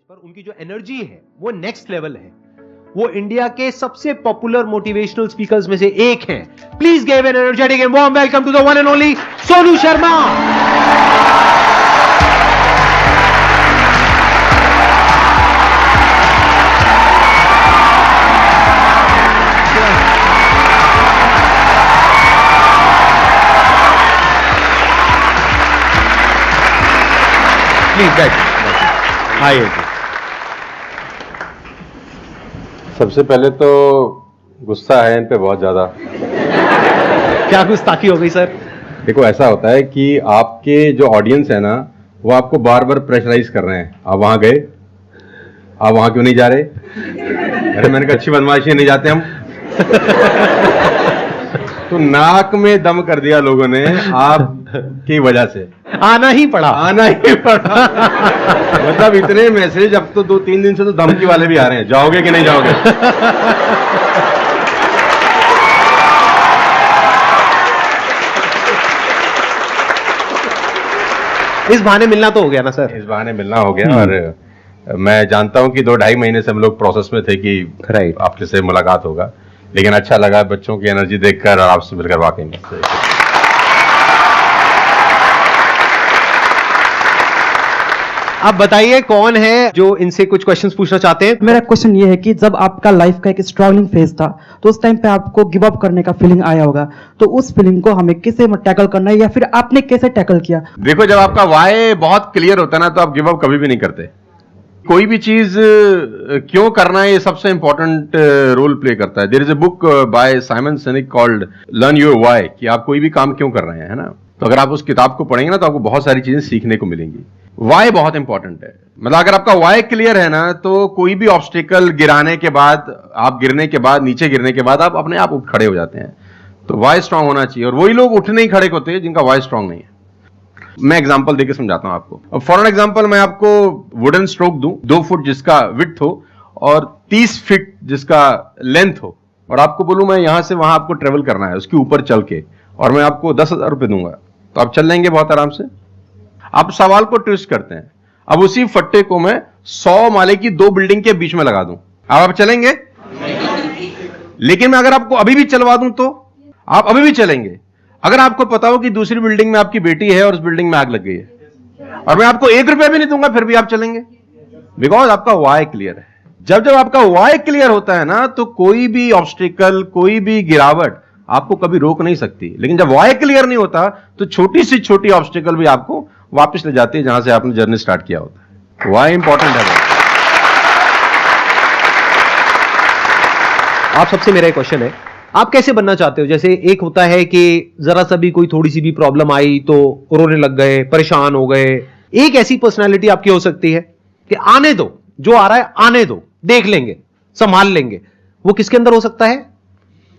पर उनकी जो एनर्जी है वो नेक्स्ट लेवल है। वो इंडिया के सबसे पॉपुलर मोटिवेशनल स्पीकर्स में से एक हैं। Please give an energetic and warm welcome to the one and only Sonu Sharma. Please बैठ। आइए। सबसे पहले तो गुस्सा है इन पे बहुत ज्यादा। क्या गुस्ताखी हो गई सर? देखो ऐसा होता है कि आपके जो ऑडियंस है ना वो आपको बार बार प्रेशराइज कर रहे हैं। आप वहां गए, आप वहां क्यों नहीं जा रहे? अरे मैंने कहा अच्छी बदमाशी नहीं जाते हम। तो नाक में दम कर दिया लोगों ने आपकी वजह से। आना ही पड़ा। मतलब इतने मैसेज अब तो 2-3 दिन से तो धमकी वाले भी आ रहे हैं, जाओगे कि नहीं जाओगे? इस बहाने मिलना तो हो गया ना सर? इस बहाने मिलना हो गया। और मैं जानता हूं कि 2-2.5 महीने से हम लोग प्रोसेस में थे कि आपके से मुलाकात होगा, लेकिन अच्छा लगा बच्चों की एनर्जी देखकर और आपसे मिलकर वाकई में। आप बताइए कौन है जो इनसे कुछ क्वेश्चंस पूछना चाहते हैं? मेरा क्वेश्चन ये है कि जब आपका लाइफ का एक स्ट्रगलिंग फेज था तो उस टाइम पे आपको गिव अप करने का फीलिंग आया होगा, तो उस फीलिंग को हमें कैसे टैकल करना है या फिर आपने कैसे टैकल किया? देखो जब आपका वाई बहुत क्लियर होता है ना तो आप गिव अप कभी भी नहीं करते। कोई भी चीज क्यों करना है ये सबसे इंपॉर्टेंट रोल प्ले करता है। There is a book by Simon Sinek called learn your why, कि आप कोई भी काम क्यों कर रहे हैं, है ना। तो अगर आप उस किताब को पढ़ेंगे ना तो आपको बहुत सारी चीजें सीखने को मिलेंगी। वाई बहुत इंपॉर्टेंट है। मतलब अगर आपका वाई क्लियर है ना तो कोई भी ऑब्स्टिकल गिराने के बाद, आप गिरने के बाद, नीचे गिरने के बाद आप अपने आप उठ खड़े हो जाते हैं। तो वाई स्ट्रांग होना चाहिए, और वही लोग उठ नहीं खड़े होते हैं जिनका वाई स्ट्रांग नहीं है। मैं एग्जांपल देके समझाता हूं आपको। अब फॉर एन एग्जांपल मैं आपको वुडन स्ट्रोक दूं, 2 फुट जिसका विड्थ हो और 30 फीट जिसका लेंथ हो, और आपको बोलूं मैं यहां से वहां आपको ट्रेवल करना है उसके ऊपर चल के, और मैं आपको 10,000 रुपए दूंगा, तो आप चल लेंगे बहुत आराम से? आप सवाल को ट्विस्ट करते हैं। अब उसी फट्टे को मैं 100 माले की 2 बिल्डिंग के बीच में लगा दूं, अब आप चलेंगे? लेकिन मैं अगर आपको अभी भी चलवा दूं तो आप अभी भी चलेंगे। अगर आपको पता हो कि दूसरी बिल्डिंग में आपकी बेटी है और उस बिल्डिंग में आग लग गई है, और मैं आपको 1 रुपया भी नहीं दूंगा, फिर भी आप चलेंगे? बिकॉज आपका वाई क्लियर है। जब जब आपका वाई क्लियर होता है ना तो कोई भी ऑब्स्टिकल, कोई भी गिरावट आपको कभी रोक नहीं सकती। लेकिन जब वाई क्लियर नहीं होता तो छोटी सी छोटी ऑब्स्टिकल भी आपको वापस ले जाती है जहां से आपने जर्नी स्टार्ट किया होता है। वाई इंपॉर्टेंट है। आप सबसे मेरा एक क्वेश्चन है, आप कैसे बनना चाहते हो? जैसे एक होता है कि जरा सा भी कोई थोड़ी सी भी प्रॉब्लम आई तो रोने लग गए, परेशान हो गए। एक ऐसी पर्सनालिटी आपकी हो सकती है कि आने दो, जो आ रहा है आने दो, देख लेंगे, संभाल लेंगे। वो किसके अंदर हो सकता है?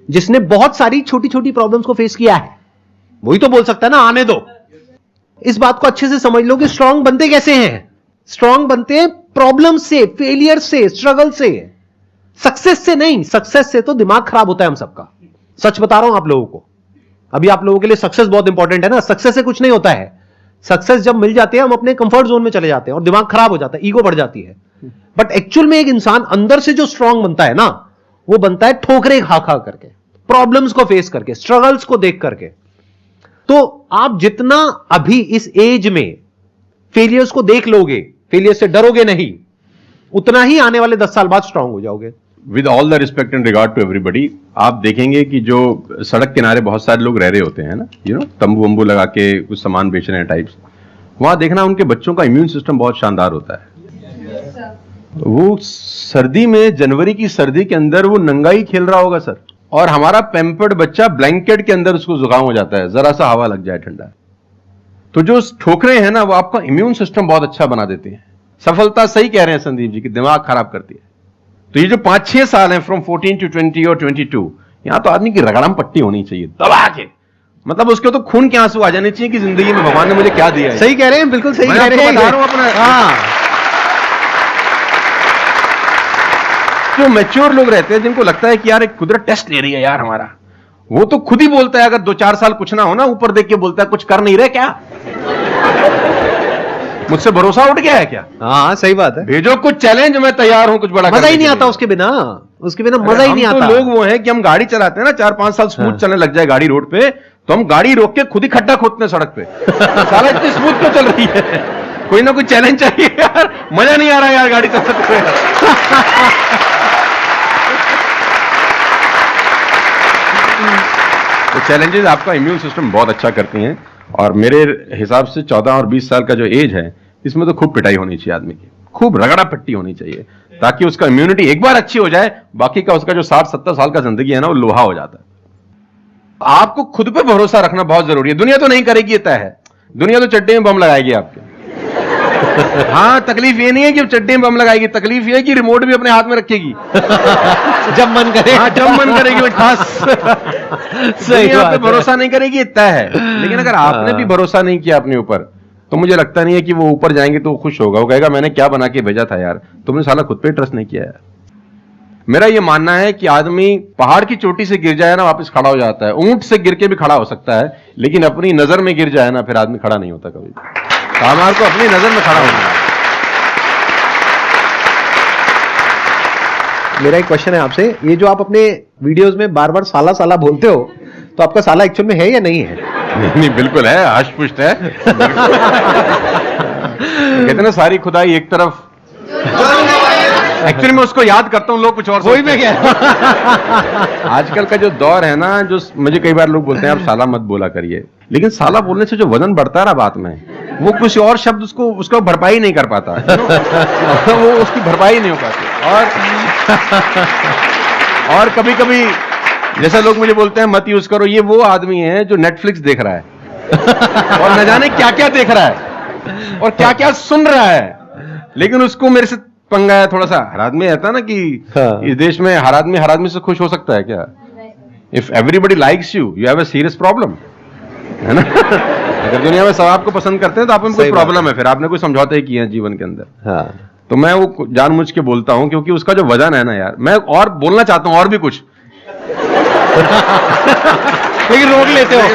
जिसने बहुत सारी छोटी छोटी प्रॉब्लम्स को फेस किया है, वही तो बोल सकता है ना आने दो। इस बात को अच्छे से समझ लो कि स्ट्रांग बनते कैसे हैं। स्ट्रांग बनते हैं प्रॉब्लम से, फेलियर से, स्ट्रगल से, सक्सेस से नहीं। सक्सेस से तो दिमाग खराब होता है हम सबका। सच बता रहा हूं आप लोगों को। अभी आप लोगों के लिए सक्सेस बहुत इंपॉर्टेंट है ना। सक्सेस से कुछ नहीं होता है। सक्सेस जब मिल जाती है हम अपने कंफर्ट जोन में चले जाते हैं और दिमाग खराब हो जाता है, ईगो बढ़ जाती है। बट एक्चुअल में एक इंसान अंदर से जो स्ट्रांग बनता है ना, वो बनता है ठोकरे खा खा करके, प्रॉब्लम्स को फेस करके, स्ट्रगल्स को देख करके। तो आप जितना अभी इस एज में फेलियर्स को देख लोगे, फेलियर से डरोगे नहीं, उतना ही आने वाले 10 साल बाद स्ट्रांग हो जाओगे। With all the respect and regard to everybody, आप देखेंगे कि जो सड़क किनारे बहुत सारे लोग रह रहे होते हैं ना, तंबू वंबू लगा के कुछ सामान बेच रहे हैं टाइप्स, वहां देखना उनके बच्चों का इम्यून सिस्टम बहुत शानदार होता है। तो वो सर्दी में, जनवरी की सर्दी के अंदर वो नंगा ही खेल रहा होगा सर, और हमारा पैम्पर्ड बच्चा ब्लैंकेट के अंदर उसको जुकाम हो जाता है जरा सा हवा लग जाए ठंडा। तो जो ठोकरे हैं ना वो आपका इम्यून सिस्टम बहुत अच्छा बना देते हैं। सफलता, सही कह रहे हैं संदीप जी, कि दिमाग खराब करती है। तो ये जो 5-6 साल हैं फ्रॉम 14 to 20 और 22, यहां तो आदमी की रगड़म पट्टी होनी चाहिए दबा के। मतलब उसके तो खून के आंसू आ जाने चाहिए कि जिंदगी में भगवान ने मुझे क्या दिया है। सही कह रहे हैं, बिल्कुल सही कह रहे हैं। बता रहा हूं अपना। हाँ, जो मैच्योर लोग रहते हैं जिनको लगता है कि यार एक कुदरत टेस्ट ले रही है यार हमारा, वो तो खुद ही बोलता है, अगर 2-4 साल कुछ ना हो ना, ऊपर देख के बोलता है कुछ कर नहीं रहे क्या। मुझसे भरोसा उठ गया है क्या? हाँ सही बात है, भेजो कुछ चैलेंज, मैं तैयार हूं कुछ बड़ा मजा करने ही के नहीं आता लिए। उसके बिना, उसके बिना मजा ही नहीं हम आता। तो लोग वो हैं कि हम गाड़ी चलाते हैं ना, 4-5 साल स्मूथ चलने लग जाए गाड़ी रोड पे, तो हम गाड़ी रोक के खुद ही खड्डा खोदते हैं सड़क पे। साला इतनी स्मूथ क्यों चल रही है? कोई ना कोई चैलेंज चाहिए यार, मजा नहीं आ रहा यार गाड़ी चलाते हुए। तो चैलेंजेस आपका इम्यून सिस्टम बहुत अच्छा करती हैं, और मेरे हिसाब से 14 और 20 साल का जो एज है, इसमें तो खूब पिटाई होनी चाहिए आदमी की, खूब रगड़ा पिट्टी होनी चाहिए, ताकि उसका इम्यूनिटी एक बार अच्छी हो जाए, बाकी का उसका जो 60-70 साल का जिंदगी है ना, वो लोहा हो जाता है। आपको खुद पे भरोसा रखना बहुत जरूरी है। दुनिया तो नहीं करेगी, ये तय है, दुनिया तो चड्डी में बम लगाएगी आपके। हाँ, तकलीफ ये नहीं है कि चड्डी में बम लगाएगी, तकलीफ ये है कि रिमोट भी अपने हाथ में रखेगी जब मन करे। हाँ, जब मन करेगी वो खास। सही दुनिया बात पे है। भरोसा नहीं करेगी, ये तय है। लेकिन अगर आपने भी भरोसा नहीं किया अपने ऊपर, तो मुझे लगता नहीं है कि वो ऊपर जाएंगे तो वो खुश होगा। वो कहेगा मैंने क्या बना के भेजा था यार, तुमने साला खुद पे ट्रस्ट नहीं किया यार। मेरा ये मानना है कि आदमी पहाड़ की चोटी से गिर जाए ना, वापस खड़ा हो जाता है। ऊंट से गिर के भी खड़ा हो सकता है, लेकिन अपनी नजर में गिर जाए ना, फिर आदमी खड़ा नहीं होता कभी। हमारे को अपनी नजर में खड़ा होना है। मेरा एक क्वेश्चन है आपसे, ये जो आप अपने वीडियोस में बार बार साला साला बोलते हो, तो आपका साला एक्चुअल में है या नहीं है? नहीं, बिल्कुल है, हष्ट-पुष्ट है। कहते हैं ना सारी खुदाई एक तरफ। एक्चुअली मैं उसको याद करता हूँ, लोग कुछ और वही मैं सोचते हैं। आजकल का जो दौर है ना, जो मुझे कई बार लोग बोलते हैं आप साला मत बोला करिए, लेकिन साला बोलने से जो वजन बढ़ता है ना बात में, वो कुछ और शब्द उसको भरपाई नहीं कर पाता। वो उसकी भरपाई नहीं हो पाती। और कभी कभी जैसा लोग मुझे बोलते हैं मत यूज करो, ये वो आदमी है जो नेटफ्लिक्स देख रहा है और न जाने क्या क्या देख रहा है और क्या क्या सुन रहा है, लेकिन उसको मेरे से पंगा है थोड़ा सा। हर आदमी रहता ना कि हाँ। इस देश में हर आदमी से खुश हो सकता है क्या? If everybody likes you have a serious problem, है ना? अगर दुनिया में सब आपको पसंद करते हैं तो आप में कोई सही बात प्रॉब्लम है, फिर आपने कोई समझौते ही किए हैं जीवन के अंदर। हाँ। तो मैं वो जानबूझ के बोलता हूं, क्योंकि उसका जो वजन है ना यार, मैं और बोलना चाहता हूं और भी कुछ, लेकिन रोक लेते हो।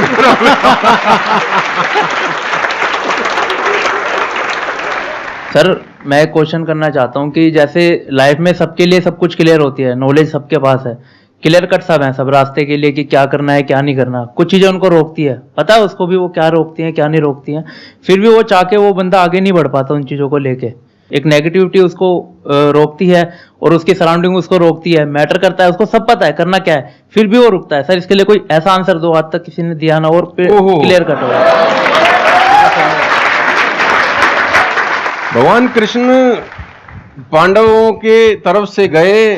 सर मैं क्वेश्चन करना चाहता हूँ कि जैसे लाइफ में सबके लिए सब कुछ क्लियर होती है, नॉलेज सबके पास है, क्लियर कट सब है सब रास्ते के लिए कि क्या करना है क्या नहीं करना। कुछ चीजें उनको रोकती है, पता है उसको भी वो क्या रोकती हैं क्या नहीं रोकती हैं, फिर भी वो चाह के वो बंदा आगे नहीं बढ़ पाता उन चीजों को लेके। एक नेगेटिविटी उसको रोकती है और उसकी सराउंडिंग उसको रोकती है, मैटर करता है, उसको सब पता है करना क्या है, फिर भी वो रुकता है। सर इसके लिए कोई ऐसा आंसर दो, आज तक किसी ने दिया ना और क्लियर कट हो। भगवान कृष्ण पांडवों के तरफ से गए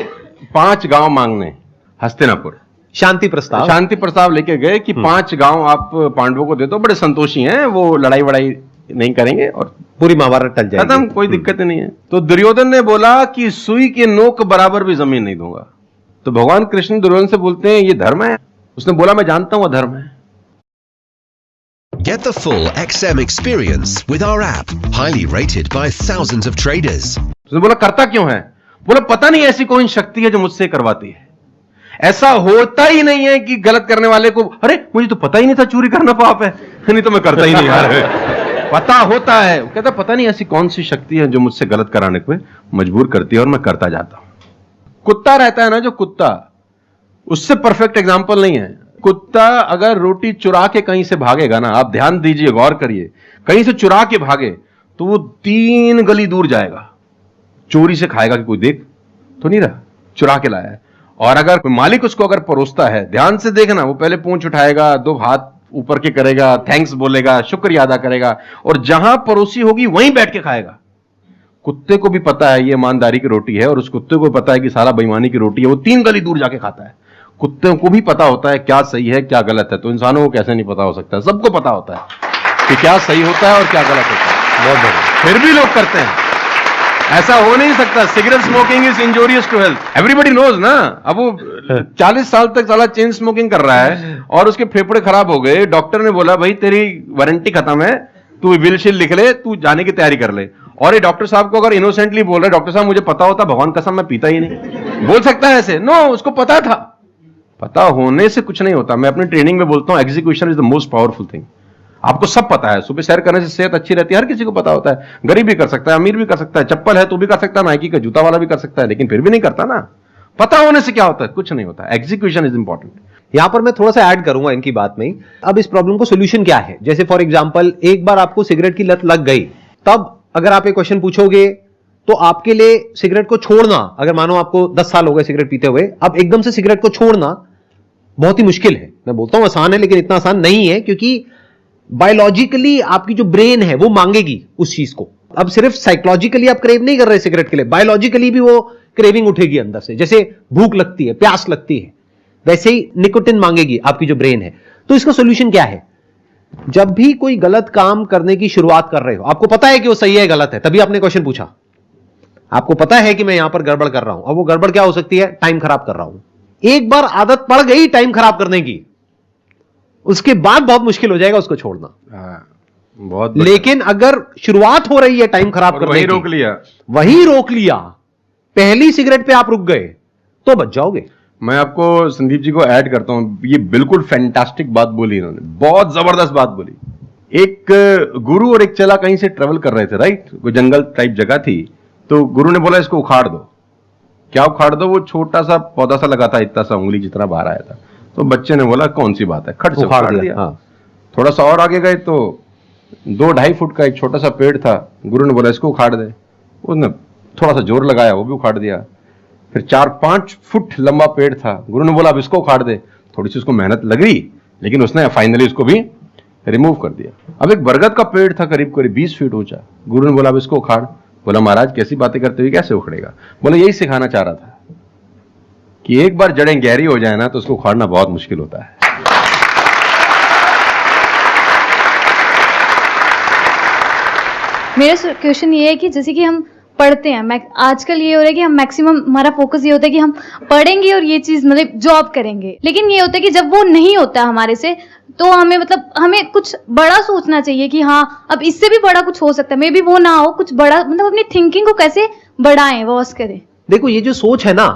5 गांव मांगने हस्तिनापुर, शांति प्रस्ताव। शांति प्रस्ताव लेके गए कि 5 गांव आप पांडवों को दे दो, बड़े संतोषी हैं, वो लड़ाई वड़ाई नहीं करेंगे और पूरी महाभारत टल जाएगी, खत्म, कोई दिक्कत नहीं है। तो दुर्योधन ने बोला कि सुई के नोक बराबर भी जमीन नहीं दूंगा। तो भगवान कृष्ण दुर्योधन से बोलते हैं ये धर्म है? उसने बोला मैं जानता हूं अधर्म है। Get the full XM experience with our app, highly rated by thousands of traders. उसने बोला करता क्यों है? बोला पता नहीं ऐसी कौन शक्ति है जो मुझसे करवाती है। ऐसा होता ही नहीं है कि गलत करने वाले को अरे मुझे तो पता ही नहीं था चोरी करना पाप है, नहीं तो मैं करता ही नहीं यार। पता होता है। वो कहता पता नहीं ऐसी कौन सी शक्ति है जो मुझसे गलत कराने पे मजबूर करती है और मैं करता जाता हूं। कुत्ता रहता है ना जो कुत्ता, उससे परफेक्ट एग्जाम्पल नहीं है। कुत्ता अगर रोटी चुरा के कहीं से भागेगा ना, आप ध्यान दीजिए गौर करिए, कहीं से चुरा के भागे तो वो 3 गली दूर जाएगा, चोरी से खाएगा कि कोई देख तो नहीं रहा, चुरा के लाया है। और अगर मालिक उसको अगर परोसता है, ध्यान से देखना, वो पहले पूंछ उठाएगा, 2 हाथ ऊपर के करेगा, थैंक्स बोलेगा, शुक्रिया अदा करेगा और जहां परोसी होगी वहीं बैठ के खाएगा। कुत्ते को भी पता है ये ईमानदारी की रोटी है और उस कुत्ते को पता है कि सारा बेईमानी की रोटी है, वो 3 गली दूर जाके खाता है। कुत्ते को भी पता होता है क्या सही है क्या गलत है, तो इंसानों को कैसे नहीं पता हो सकता है? सबको पता होता है कि क्या सही होता है और क्या गलत होता है। बहुत बढ़िया। फिर भी लोग करते हैं, ऐसा हो नहीं सकता। Cigarette smoking is injurious to health, everybody knows ना। अब वो 40 साल तक साला चेन स्मोकिंग कर रहा है और उसके फेफड़े खराब हो गए, डॉक्टर ने बोला भाई तेरी वारंटी खत्म है, तू विल शील लिख ले, तू जाने की तैयारी कर ले। और ये डॉक्टर साहब को अगर इनोसेंटली बोल रहे, डॉक्टर साहब मुझे पता होता, भगवान कसम मैं पीता ही नहीं, बोल सकता है ऐसे? नो, उसको पता था। पता होने से कुछ नहीं होता। मैं अपनी ट्रेनिंग में बोलता हूं execution is the most powerful thing. आपको सब पता है, सुबह सैर करने से सेहत अच्छी रहती है, हर किसी को पता होता है। गरीब भी कर सकता है, अमीर भी कर सकता है, चप्पल है तो भी कर सकता है, नाइकी का जूता वाला भी कर सकता है, लेकिन फिर भी नहीं करता ना। पता होने से क्या होता है? कुछ नहीं होता। Execution is important. यहां पर मैं थोड़ा सा ऐड करूंगा इनकी बात में। अब इस प्रॉब्लम को सोल्यूशन क्या है? जैसे फॉर एग्जांपल, एक बार आपको सिगरेट की लत लग गई, तब अगर आप एक क्वेश्चन पूछोगे तो आपके लिए सिगरेट को छोड़ना, अगर मानो आपको 10 साल हो गए सिगरेट पीते हुए, अब एकदम से सिगरेट को छोड़ना बहुत ही मुश्किल है। मैं बोलता हूं आसान है, लेकिन इतना आसान नहीं है, क्योंकि बायोलॉजिकली आपकी जो ब्रेन है वो मांगेगी उस चीज को। अब सिर्फ साइकोलॉजिकली आप क्रेव नहीं कर रहे सिगरेट के लिए, बायोलॉजिकली भी वो क्रेविंग उठेगी अंदर से। जैसे भूख लगती है, प्यास लगती है, वैसे ही निकोटिन मांगेगी आपकी जो ब्रेन है। तो इसका सोल्यूशन क्या है? जब भी कोई गलत काम करने की शुरुआत कर रहे हो, आपको पता है कि वो सही है गलत है, तभी आपने क्वेश्चन पूछा, आपको पता है कि मैं यहां पर गड़बड़ कर रहा हूं। अब वो गड़बड़ क्या हो सकती है? टाइम खराब कर रहा हूं। एक बार आदत पड़ गई टाइम खराब करने की, उसके बाद बहुत मुश्किल हो जाएगा उसको छोड़ना। बहुत लेकिन अगर शुरुआत हो रही है टाइम खराब करने की, रोक लिया, वही रोक लिया, पहली सिगरेट पे आप रुक गए, तो बच जाओगे। मैं आपको संदीप जी को ऐड करता हूं, ये बिल्कुल फैंटास्टिक बात बोली इन्होंने, बहुत जबरदस्त बात बोली। एक गुरु और एक चेला कहीं से ट्रेवल कर रहे थे, राइट? कोई जंगल टाइप जगह थी, तो गुरु ने बोला इसको उखाड़ दो। क्या उखाड़ दो? वो छोटा सा पौधा सा लगा था, इतना सा उंगली जितना बाहर आया था। तो बच्चे ने बोला कौन सी बात है, खट से उखाड़ दिया। हाँ। थोड़ा सा और आगे गए तो 2-2.5 फुट का एक छोटा सा पेड़ था। गुरु ने बोला इसको उखाड़ दे। उसने थोड़ा सा जोर लगाया, वो भी उखाड़ दिया। फिर 4-5 फुट लंबा पेड़ था। गुरु ने बोला अब इसको उखाड़ दे। थोड़ी सी उसको मेहनत लगी, लेकिन उसने फाइनली उसको भी रिमूव कर दिया। अब एक बरगद का पेड़ था करीब 20 फीट ऊंचा। गुरु ने बोला अब इसको उखाड़। बोला महाराज कैसी बातें करते हुए, कैसे उखड़ेगा? बोला यही सिखाना चाह रहा था कि एक बार जड़ें गहरी हो जाए ना तो उसको उखाड़ना बहुत मुश्किल होता है। मेरा क्वेश्चन ये है कि जैसे कि हम पढ़ते हैं, आजकल ये हो रहा है कि हम मैक्सिमम हमारा फोकस ये होता है कि हम पढ़ेंगे और ये चीज मतलब जॉब करेंगे, लेकिन ये होता है कि जब वो नहीं होता हमारे से, तो हमें मतलब हमें कुछ बड़ा सोचना चाहिए कि हाँ अब इससे भी बड़ा कुछ हो सकता है, मे बी वो ना हो, कुछ बड़ा मतलब अपनी थिंकिंग को कैसे बढ़ाएं, वॉश करें। देखो, ये जो सोच है ना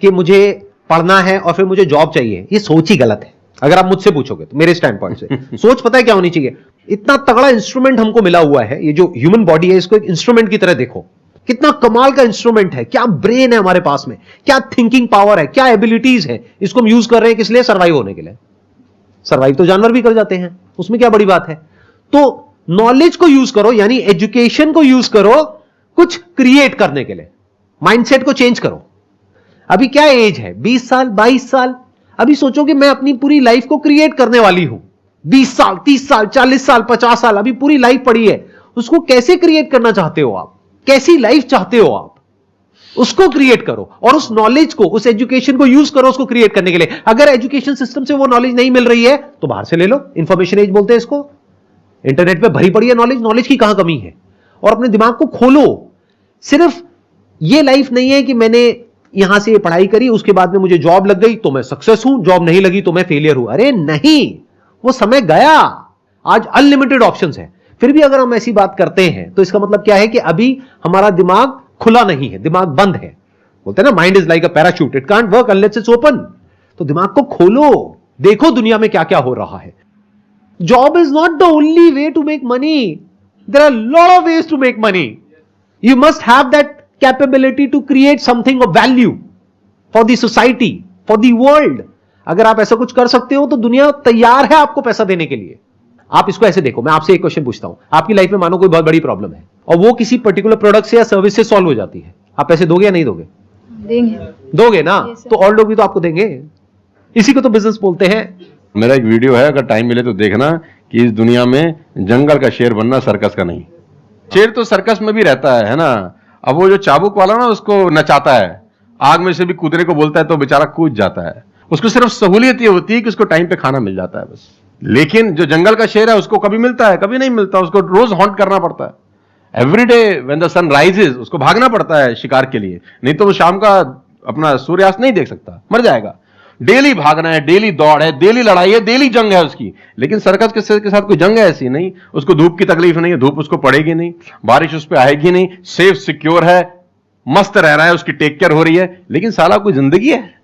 कि मुझे पढ़ना है और फिर मुझे जॉब चाहिए, ये सोच ही गलत है। अगर आप मुझसे पूछोगे तो मेरे स्टैंड पॉइंट से सोच पता है क्या होनी चाहिए? इतना तगड़ा इंस्ट्रूमेंट हमको मिला हुआ है, ये जो ह्यूमन बॉडी है, इसको एक इंस्ट्रूमेंट की तरह देखो। कितना कमाल का इंस्ट्रूमेंट है, क्या ब्रेन है हमारे पास में, क्या थिंकिंग पावर है, क्या एबिलिटीज है। इसको हम यूज कर रहे हैं किस लिए? सर्वाइव होने के लिए। सर्वाइव तो जानवर भी कर जाते हैं, उसमें क्या बड़ी बात है? तो नॉलेज को यूज करो, यानी एजुकेशन को यूज करो कुछ क्रिएट करने के लिए। माइंडसेट को चेंज करो। अभी क्या एज है? 20 साल, 22 साल। अभी सोचो कि मैं अपनी पूरी लाइफ को क्रिएट करने वाली हूं। 20 साल, 30 साल, 40 साल, 50 साल, अभी पूरी लाइफ पड़ी है। उसको कैसे क्रिएट करना चाहते हो आप? कैसी लाइफ चाहते हो आप? उसको क्रिएट करो और उस नॉलेज को, उस एजुकेशन को यूज करो उसको क्रिएट करने के लिए। अगर एजुकेशन सिस्टम से वो नॉलेज नहीं मिल रही है तो बाहर से ले लो। इंफॉर्मेशन एज बोलते हैं इसको। इंटरनेट पे भरी पड़ी है नॉलेज, नॉलेज की कहां कमी है? और अपने दिमाग को खोलो। सिर्फ ये लाइफ नहीं है कि मैंने यहां से ये पढ़ाई करी, उसके बाद में मुझे जॉब लग गई तो मैं सक्सेस हूं, जॉब नहीं लगी तो मैं फेलियर हूं। अरे नहीं, वो समय गया। आज अनलिमिटेड ऑप्शंस है। फिर भी अगर हम ऐसी बात करते हैं तो इसका मतलब क्या है कि अभी हमारा दिमाग खुला नहीं है, दिमाग बंद है। बोलते हैं ना, mind is like a parachute, it can't work unless it's open. तो दिमाग को खोलो, देखो दुनिया में क्या क्या हो रहा है। Job is not the only way to make money, there are lot of ways to make money. You must have that capability to create something of value for the society, for the world. अगर आप ऐसा कुछ कर सकते हो तो दुनिया तैयार है आपको पैसा देने के लिए। आप इसको ऐसे देखो, मैं आपसे एक क्वेश्चन पूछता हूं। आपकी लाइफ में मानो कोई बहुत बड़ी प्रॉब्लम है और वो किसी पर्टिकुलर प्रोडक्ट से या सर्विस से सॉल्व हो जाती है, आप पैसे दोगे या नहीं दोगे? देंगे। दोगे ना? तो और लोग भी तो आपको देंगे। इसी को तो बिजनेस बोलते हैं। मेरा एक वीडियो है, अगर टाइम मिले तो देखना, कि इस दुनिया में जंगल का शेर बनना, सर्कस का नहीं। शेर तो सर्कस में भी रहता है ना। अब वो जो चाबुक वाला ना उसको नचाता है, आग में से भी कूदने को बोलता है तो बेचारा कूद जाता है। उसको सिर्फ सहूलियत ये होती है कि उसको टाइम पे खाना मिल जाता है बस। लेकिन जो जंगल का शेर है उसको कभी मिलता है, कभी नहीं मिलता। उसको रोज हॉन्ट करना पड़ता है। Every day when the sun rises उसको भागना पड़ता है शिकार के लिए, नहीं तो वो शाम का अपना सूर्यास्त नहीं देख सकता, मर जाएगा। डेली भागना है, डेली दौड़ है, डेली लड़ाई है, डेली जंग है उसकी। लेकिन सर्कस के शेर के साथ कोई जंग है ऐसी नहीं। उसको धूप की तकलीफ नहीं है, धूप उसको पड़ेगी नहीं, बारिश उस पर आएगी नहीं, सेफ सिक्योर है, मस्त रह रहा है, उसकी टेक केयर हो रही है। लेकिन साला कोई जिंदगी है?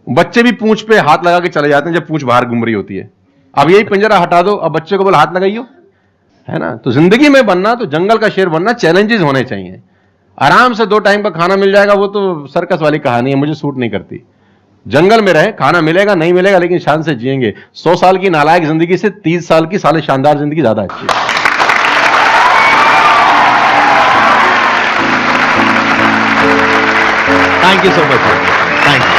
बच्चे भी पूंछ पे हाथ लगा के चले जाते हैं जब पूंछ बाहर घूम रही होती है। अब यही पिंजरा हटा दो, अब बच्चे को बोला हाथ लगाइयो, है ना। तो जिंदगी में बनना तो जंगल का शेर बनना, चैलेंजेस होने चाहिए। आराम से 2 टाइम का खाना मिल जाएगा, वो तो सर्कस वाली कहानी है, मुझे सूट नहीं करती। जंगल में रहे, खाना मिलेगा नहीं मिलेगा लेकिन शान से जिएंगे। 100 साल की नालायक जिंदगी से 30 साल की साले शानदार जिंदगी ज्यादा अच्छी है। Thank you so much, thank you.